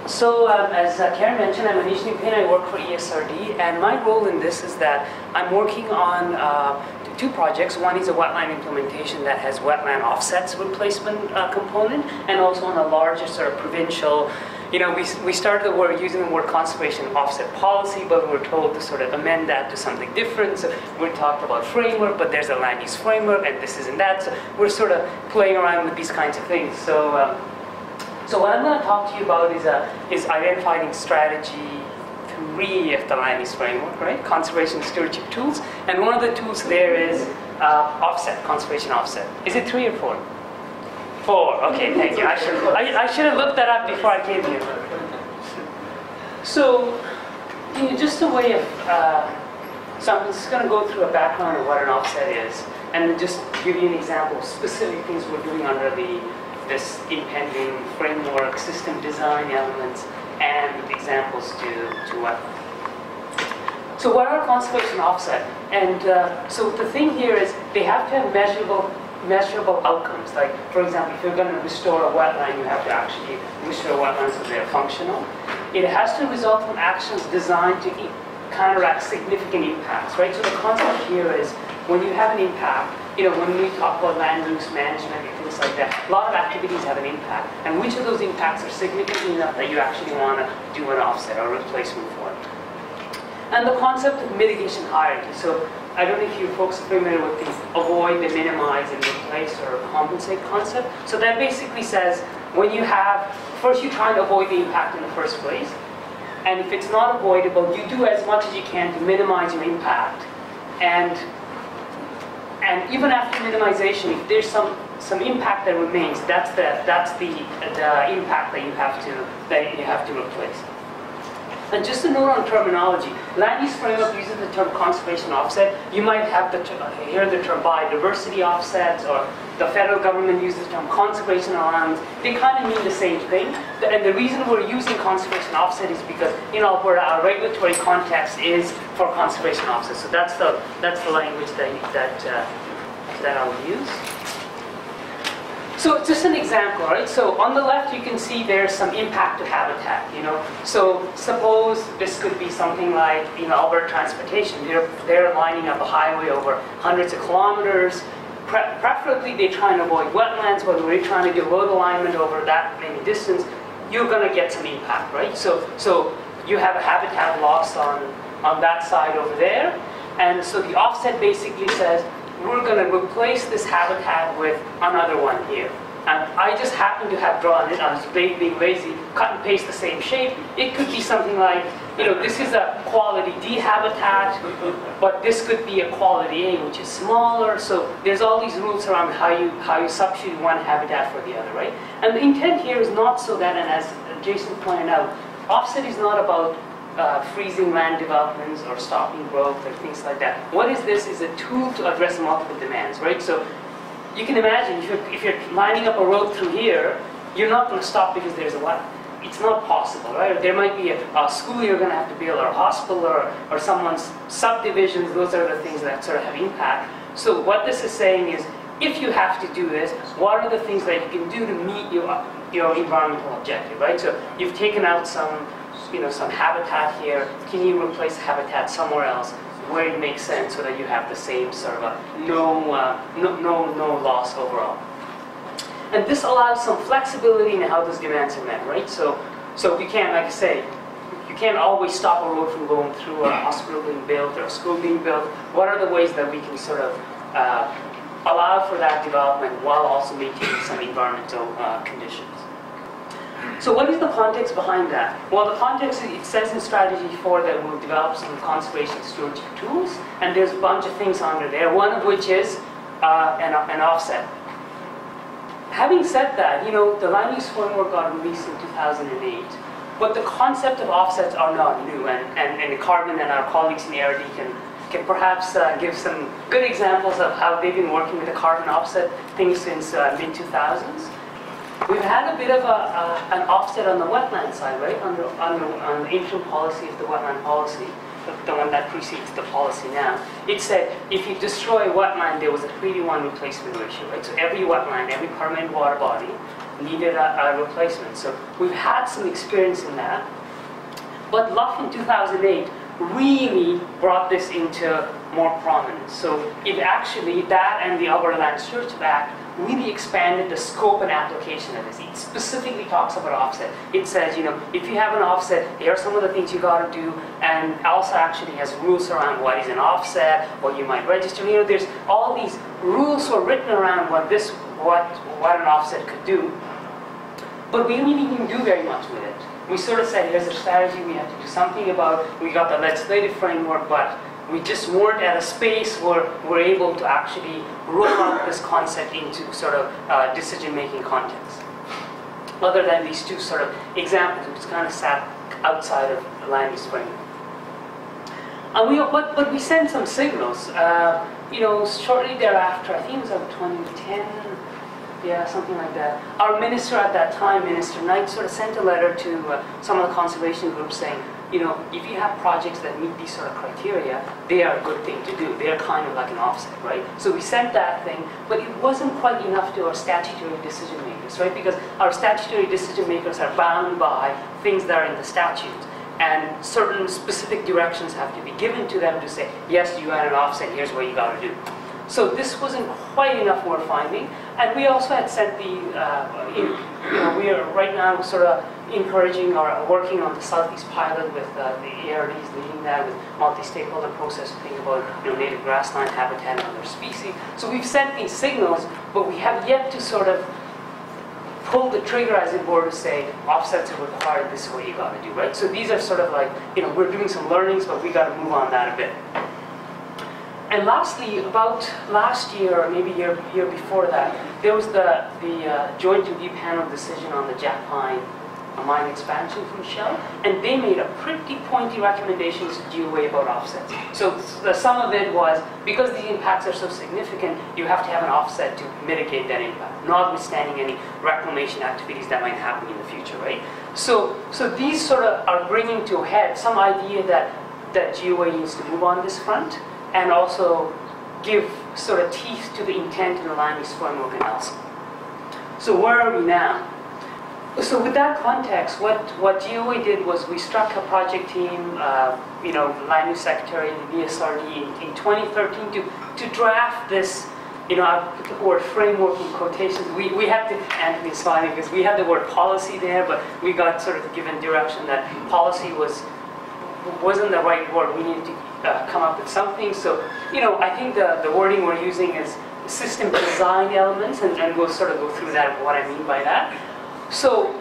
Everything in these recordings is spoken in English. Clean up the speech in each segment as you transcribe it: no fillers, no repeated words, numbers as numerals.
As Karen mentioned, I'm Anish Neupane. I work for ESRD, and my role in this is that I'm working on two projects. One is a wetland implementation that has wetland offsets replacement component, and also on a larger sort of provincial. We started the word using the word conservation offset policy, but we were told to sort of amend that to something different. So we talked about framework, but there's a land use framework, and this isn't that. So we're sort of playing around with these kinds of things. So what I'm going to talk to you about is identifying strategy 3 of the land use framework, right? Conservation stewardship tools, and one of the tools there is offset, conservation offset. Is it 3 or 4? 4. Okay, thank you. I should have looked that up before I came here. So, just a way of so I'm just going to go through a background of what an offset is, and just give you an example of specific things we're doing under this impending framework, system design elements, and examples to what. So what are conservation offset? And so the thing here is they have to have measurable outcomes. Like, for example, if you're going to restore a wetland, you have to actually restore wetlands so they're functional. It has to result from actions designed to counteract significant impacts, right? So the concept here is when you have an impact, when we talk about land use management and things like that, a lot of activities have an impact. And which of those impacts are significant enough that you actually want to do an offset or replacement for it? And the concept of mitigation hierarchy. So I don't know if you folks are familiar with the avoid, the minimize, and replace or compensate concept. So that basically says when you have, first you're trying to avoid the impact in the first place. And if it's not avoidable, you do as much as you can to minimize your impact. And even after minimization, if there's some impact that remains, that's the impact that you have to replace. And just a note on terminology, land use framework uses the term conservation offset. You might have hear the term biodiversity offsets, or the federal government uses the term conservation allowance. They kind of mean the same thing. And the reason we're using conservation offset is because in Alberta, our regulatory context is for conservation offset. So that's the language that I'll use. So it's just an example, right? So on the left, you can see there's some impact to habitat, So suppose this could be something like, Alberta Transportation. They're lining up a highway over hundreds of kilometers. Preferably, they try and avoid wetlands. When we're trying to do road alignment over that many distance, you're going to get some impact, right? So you have a habitat loss on that side over there. And so the offset basically says, we're going to replace this habitat with another one here. And I just happen to have drawn it. I was being lazy, cut and paste the same shape. It could be something like, this is a quality D habitat, but this could be a quality A, which is smaller. So there's all these rules around how you substitute one habitat for the other, right? And the intent here is not so that, and as Jason pointed out, offset is not about freezing land developments or stopping growth or things like that. What is this? Is a tool to address multiple demands, right? So you can imagine if you're lining up a road through here, you're not going to stop because there's a wetland. It's not possible, right? Or there might be a school you're going to have to build, or a hospital, or someone's subdivisions. Those are the things that sort of have impact. So what this is saying is, if you have to do this, what are the things that you can do to meet your environmental objective, right? So you've taken out some habitat here. Can you replace habitat somewhere else where it makes sense so that you have the same sort of no loss overall? And this allows some flexibility in how those demands are met, right? So we can't, like I say, you can't always stop a road from going through, or a hospital being built, or a school being built. What are the ways that we can sort of allow for that development while also maintaining some environmental conditions? So what is the context behind that? Well, the context, it says in Strategy 4 that we'll develop some conservation stewardship tools, and there's a bunch of things under there, one of which is an offset. Having said that, the land use framework got released in 2008, but the concept of offsets are not new, and Carmen and our colleagues in ARD can perhaps give some good examples of how they've been working with the carbon offset thing since mid-2000s. We've had a bit of an offset on the wetland side, right? On the interim policy of the wetland policy, the one that precedes the policy now. It said if you destroy a wetland, there was a 3-to-1 replacement ratio, right? So every wetland, every permanent water body, needed a replacement. So we've had some experience in that. But Luff in 2008 really brought this into more prominence. So it actually, that and the Alberta Land Stewardship Act really expanded the scope and application of this. It specifically talks about offset. It says, you know, if you have an offset, here are some of the things you got to do, and also actually has rules around what is an offset, what you might register. You know, there's all these rules were written around what an offset could do, but we really didn't do very much with it. We sort of said, here's a strategy we have to do something about. We got the legislative framework, but we just weren't at a space where we're able to actually roll out this concept into sort of decision-making context. Other than these two sort of examples, which kind of sat outside of the land use framework. But we sent some signals. You know, shortly thereafter, I think it was about 2010, yeah, something like that. Our minister at that time, Minister Knight, sort of sent a letter to some of the conservation groups saying, you know, if you have projects that meet these sort of criteria, they are a good thing to do. They are kind of like an offset, right? So we sent that thing, but it wasn't quite enough to our statutory decision makers, right? Because our statutory decision makers are bound by things that are in the statutes, and certain specific directions have to be given to them to say, yes, you had an offset, here's what you got to do. So this wasn't quite enough, we're finding. And we also had sent the, you know, we are right now sort of encouraging or working on the Southeast pilot with the ARDs leading that with multi-stakeholder process to think about, you know, native grassland habitat and other species. So we've sent these signals, but we have yet to sort of pull the trigger, as it were, to say offsets are required, this is what you got to do, right? So these are sort of like, you know, we're doing some learnings, but we got to move on that a bit. And lastly, about last year, or maybe year before that, there was the joint review panel decision on the Jack Pine mine expansion from Shell, and they made a pretty pointy recommendations to GOA about offsets. So the sum of it was, because these impacts are so significant, you have to have an offset to mitigate that impact, notwithstanding any reclamation activities that might happen in the future, right? So these sort of are bringing to a head some idea that GOA needs to move on this front, and also give sort of teeth to the intent in the land use framework and else. So where are we now? So with that context, what GOA did was we struck a project team, you know, land use secretary, the BSRD in 2013 to draft this, you know, I put the word framework in quotations. We had to, Anthony's smiling because we had the word policy there, but we got sort of given direction that policy wasn't the right word. We needed to come up with something. So, you know, I think the wording we're using is system design elements, and we'll sort of go through that, what I mean by that. So,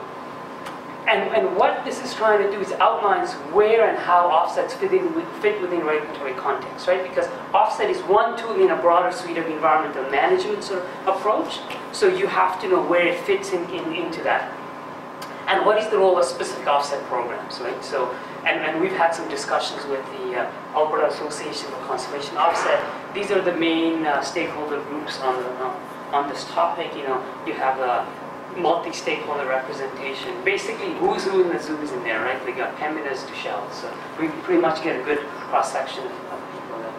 and what this is trying to do is outlines where and how offsets fit within regulatory context, right? Because offset is one tool in a broader suite of environmental management sort of approach. So you have to know where it fits into that. And what is the role of specific offset programs, right? So, and we've had some discussions with the Alberta Association for Conservation Offset. These are the main stakeholder groups on this topic. You know, you have a multi-stakeholder representation. Basically, who's who in the zoo is in there, right? We got Pembina's to Shell, so we pretty much get a good cross-section of people there.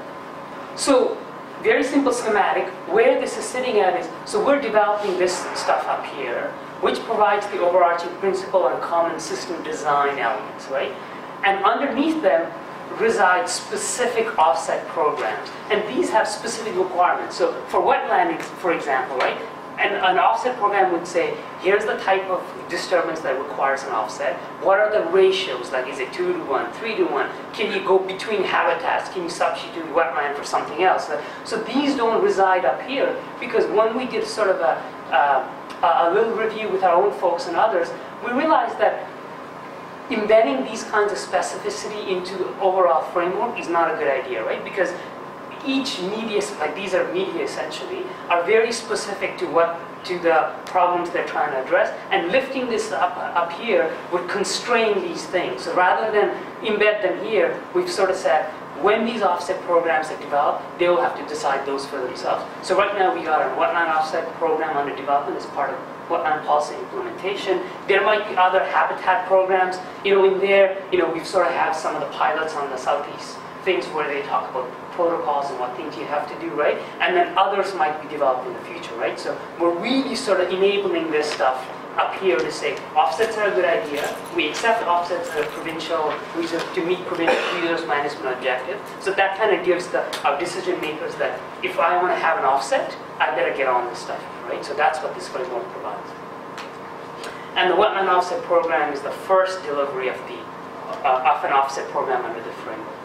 So, very simple schematic. Where this is sitting at is, so we're developing this stuff up here, which provides the overarching principle and common system design elements, right? And underneath them reside specific offset programs. And these have specific requirements. So for wetland, for example, right? And an offset program would say, here's the type of disturbance that requires an offset. What are the ratios? Like, is it 2 to 1, 3 to 1? Can you go between habitats? Can you substitute wetland for something else? So these don't reside up here, because when we did sort of a little review with our own folks and others, we realized that embedding these kinds of specificity into the overall framework is not a good idea, right? Because each media, like these are media essentially, are very specific to the problems they're trying to address, and lifting this up here would constrain these things. So rather than embed them here, we've sort of said, when these offset programs are developed, they will have to decide those for themselves. So right now we got our wetland offset program under development as part of wetland policy implementation. There might be other habitat programs, you know, in there. You know, we've sort of have some of the pilots on the southeast things where they talk about protocols and what things you have to do, right? And then others might be developed in the future, right? So we're really sort of enabling this stuff up here to say offsets are a good idea. We accept offsets as a provincial resource to meet provincial resource management objective. So that kind of gives our decision makers that if I want to have an offset, I better get on this stuff, right? So that's what this framework provides. And the wetland offset program is the first delivery of an offset program under the framework.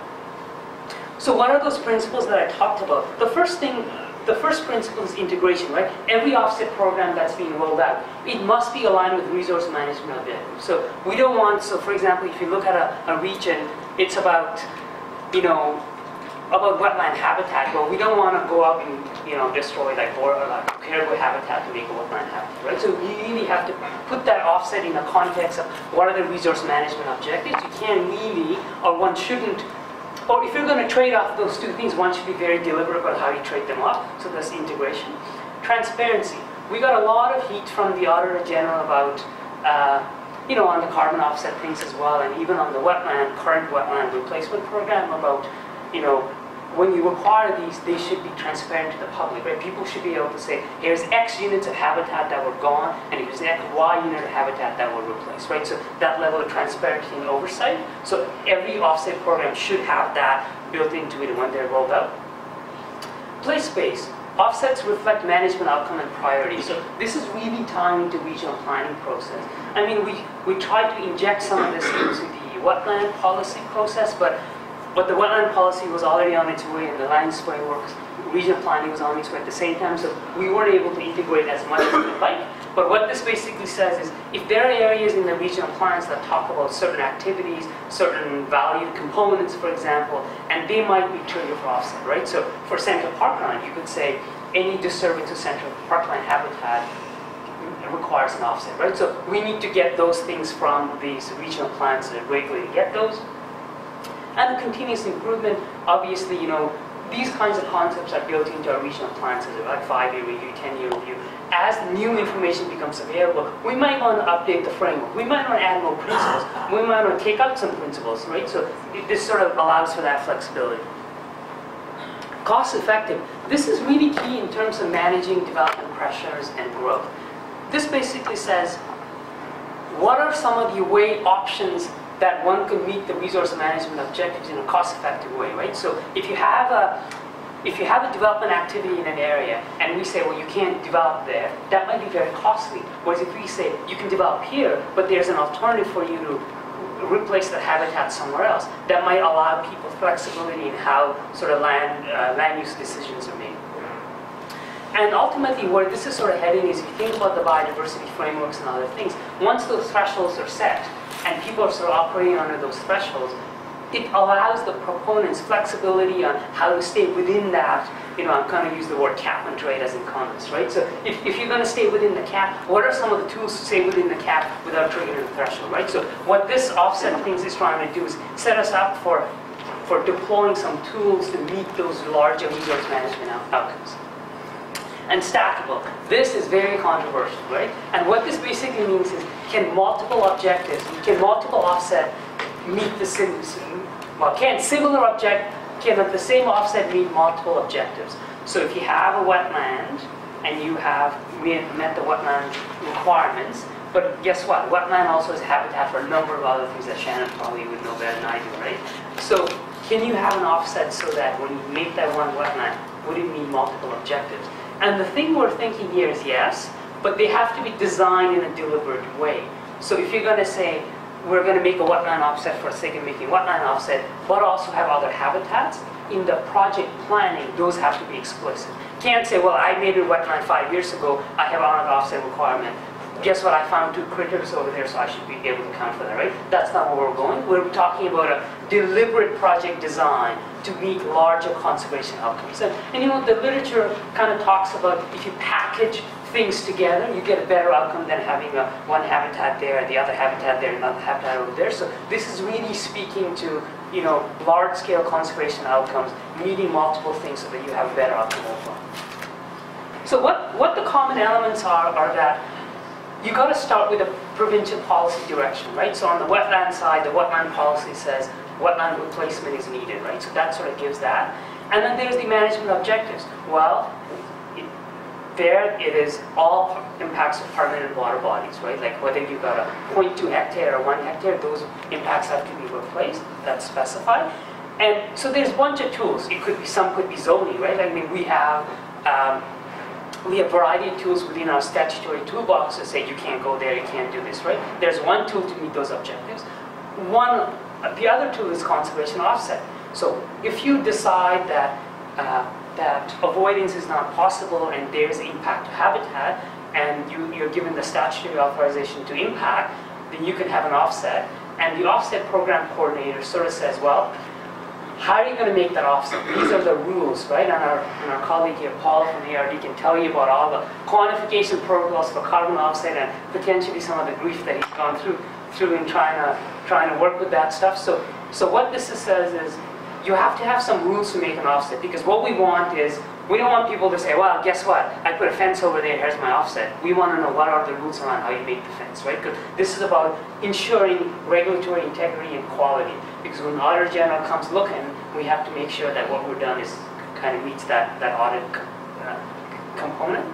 So what are those principles that I talked about? The first principle is integration, right? Every offset program that's being rolled out, it must be aligned with resource management objectives. So we don't want, so for example, if you look at a region, it's about, about wetland habitat. Well, we don't want to go up and, destroy like caribou habitat to make a wetland habitat, right? So you really have to put that offset in the context of what are the resource management objectives. You can't really, or one shouldn't, or if you're going to trade off those two things, one should be very deliberate about how you trade them off. So that's integration. Transparency. We got a lot of heat from the Auditor General about, on the carbon offset things as well, and even on the current wetland replacement program about, when you acquire these, they should be transparent to the public, right? People should be able to say, here's X units of habitat that were gone, and here's X, Y unit of habitat that were replaced, right? So that level of transparency and oversight. So every offset program should have that built into it when they're rolled out. Place space. Offsets reflect management outcome and priority. So this is really tying into regional planning process. I mean, we tried to inject some of this into the wetland policy process, but the wetland policy was already on its way, and the land use framework, regional planning was on its way at the same time, so we weren't able to integrate as much as we'd like. But what this basically says is, if there are areas in the regional plans that talk about certain activities, certain valued components, for example, and they might be triggered for offset, right? So for Central Parkland, you could say any disturbance of Central Parkland habitat requires an offset, right? So we need to get those things from these regional plans so that regularly get those. And the continuous improvement, obviously, these kinds of concepts are built into our regional plans, so like 5-year review, 10-year review. As new information becomes available, we might want to update the framework. We might want to add more principles. We might want to take out some principles, right? So this sort of allows for that flexibility. Cost effective. This is really key in terms of managing development pressures and growth. This basically says, what are some of the options that one can meet the resource management objectives in a cost-effective way, right? So if you have a development activity in an area, and we say, well, you can't develop there, that might be very costly. Whereas if we say, you can develop here, but there's an alternative for you to replace that habitat somewhere else, that might allow people flexibility in how sort of land use decisions are made. And ultimately, where this is sort of heading is, if you think about the biodiversity frameworks and other things, once those thresholds are set, and people are sort of operating under those thresholds, it allows the proponents flexibility on how to stay within that. I'm going to use the word cap and trade as in comments, right? So if you're going to stay within the cap, what are some of the tools to stay within the cap without triggering the threshold, right? So what this offset things is trying to do is set us up for deploying some tools to meet those larger resource management outcomes. And stackable. This is very controversial, right? And what this basically means is, can multiple offset meet the same, can the same offset meet multiple objectives? So if you have a wetland, and you have met the wetland requirements, but guess what? Wetland also is habitat for a number of other things that Shannon probably would know better than I do, right? So can you have an offset so that when you make that one wetland, would it meet multiple objectives? And the thing we're thinking here is yes, but they have to be designed in a deliberate way. So if you're going to say, we're going to make a wetland offset for the sake of making wetland offset, but also have other habitats, in the project planning, those have to be explicit. Can't say, well, I made a wetland 5 years ago, I have another offset requirement. Guess what, I found 2 critters over there, so I should be able to count for that, right? That's not where we're going. We're talking about a deliberate project design to meet larger conservation outcomes. And the literature kind of talks about, if you package things together, you get a better outcome than having one habitat there, the other habitat there, another habitat over there. So this is really speaking to large-scale conservation outcomes, meeting multiple things so that you have a better outcome overall. So what the common elements are that you got to start with a provincial policy direction, right? So on the wetland side, the wetland policy says wetland replacement is needed, right? So that sort of gives that. And then there's the management objectives. Well, there it is all impacts of permanent water bodies, right? Like whether you've got a 0.2 hectare or 1 hectare, those impacts have to be replaced, that's specified. And so there's a bunch of tools. It could be, some could be zoning, right? I mean, we have a variety of tools within our statutory toolbox that say you can't go there, you can't do this, right? There's one tool to meet those objectives. The other tool is conservation offset. So if you decide that that avoidance is not possible and there's impact to habitat, and you're given the statutory authorization to impact, then you can have an offset. And the offset program coordinator sort of says, well, how are you going to make that offset? These are the rules, right? And our colleague here, Paul from ARD, can tell you about all the quantification protocols for carbon offset and potentially some of the grief that he's gone through in trying to work with that stuff. So what this says is, you have to have some rules to make an offset, because what we want is, we don't want people to say, well, guess what, I put a fence over there, here's my offset. We want to know what are the rules around how you make the fence, right? Because this is about ensuring regulatory integrity and quality. Because when Auditor General comes looking, we have to make sure that what we've done is kind of meets that audit component.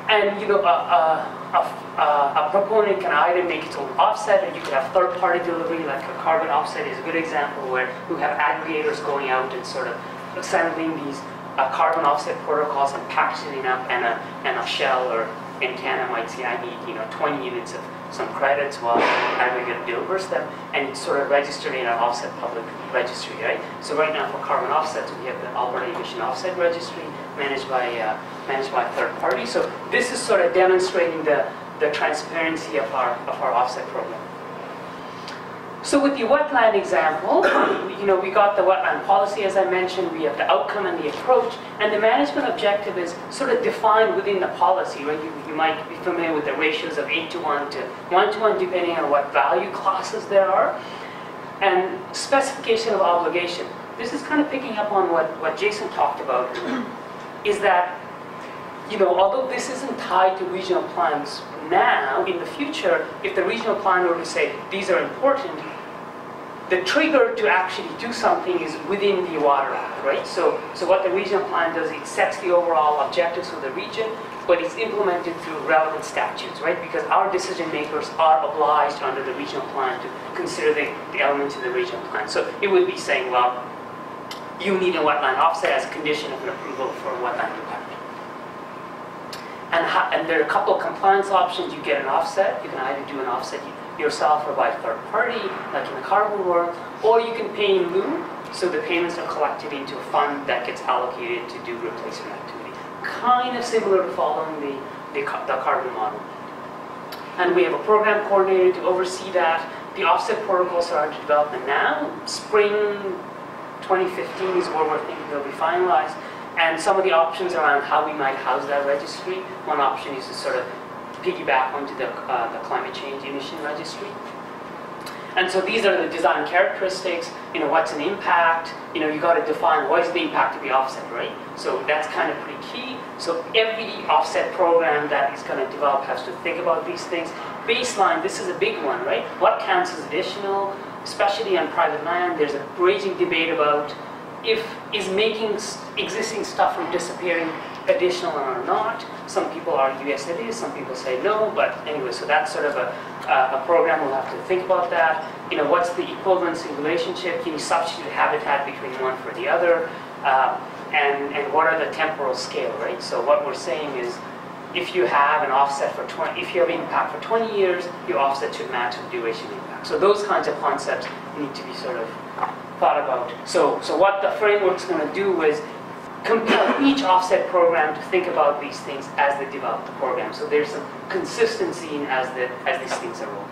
And you know, a proponent can either make its own offset, or you could have third-party delivery, like a carbon offset is a good example, where you have aggregators going out and sort of assembling these carbon offset protocols and packaging up, and a shell or antenna might say, I need 20 units of some credits, while aggregate delivers them, and it's sort of registered in our offset public registry, right? So right now for carbon offsets, we have the Alberta Emission Offset Registry managed by third parties. So this is sort of demonstrating the transparency of our offset program. So with the wetland example, we got the wetland policy, as I mentioned. We have the outcome and the approach, and the management objective is sort of defined within the policy, right? You might be familiar with the ratios of 8:1 to 1:1, depending on what value classes there are. And specification of obligation. This is kind of picking up on what Jason talked about, is that, although this isn't tied to regional plans now, in the future, if the regional plan were to say, these are important, the trigger to actually do something is within the Water Act, right? So what the regional plan does, it sets the overall objectives for the region, but it's implemented through relevant statutes, right? Because our decision makers are obliged under the regional plan to consider the elements of the regional plan. So it would be saying, well, you need a wetland offset as a condition of an approval for a wetland impact. And there are a couple of compliance options. You get an offset. You can either do an offset yourself or by a third party, like in the carbon world, or you can pay in lieu. So the payments are collected into a fund that gets allocated to do replacement activity. Kind of similar to following the carbon model. And we have a program coordinator to oversee that. The offset protocols are under development now. Spring 2015 is where we're thinking they'll be finalized. And some of the options around how we might house that registry. One option is to sort of piggyback onto the climate change emission registry. And so these are the design characteristics. What's an impact? You got to define what is the impact to be offset, right? So that's kind of pretty key. So every offset program that is going to develop has to think about these things. Baseline, this is a big one, right? What counts as additional, especially on private land? There's a raging debate about is making existing stuff from disappearing additional or not. Some people argue yes it is, some people say no, but anyway, so that's sort of a program. We'll have to think about that. What's the equivalency relationship? Can you substitute habitat between one for the other? And what are the temporal scale, right? So what we're saying is, if you have an offset for if you have impact for 20 years, your offset should match the duration impact. So those kinds of concepts need to be sort of thought about. So what the framework's going to do is compel each offset program to think about these things as they develop the program. So there's some consistency as these things are rolled.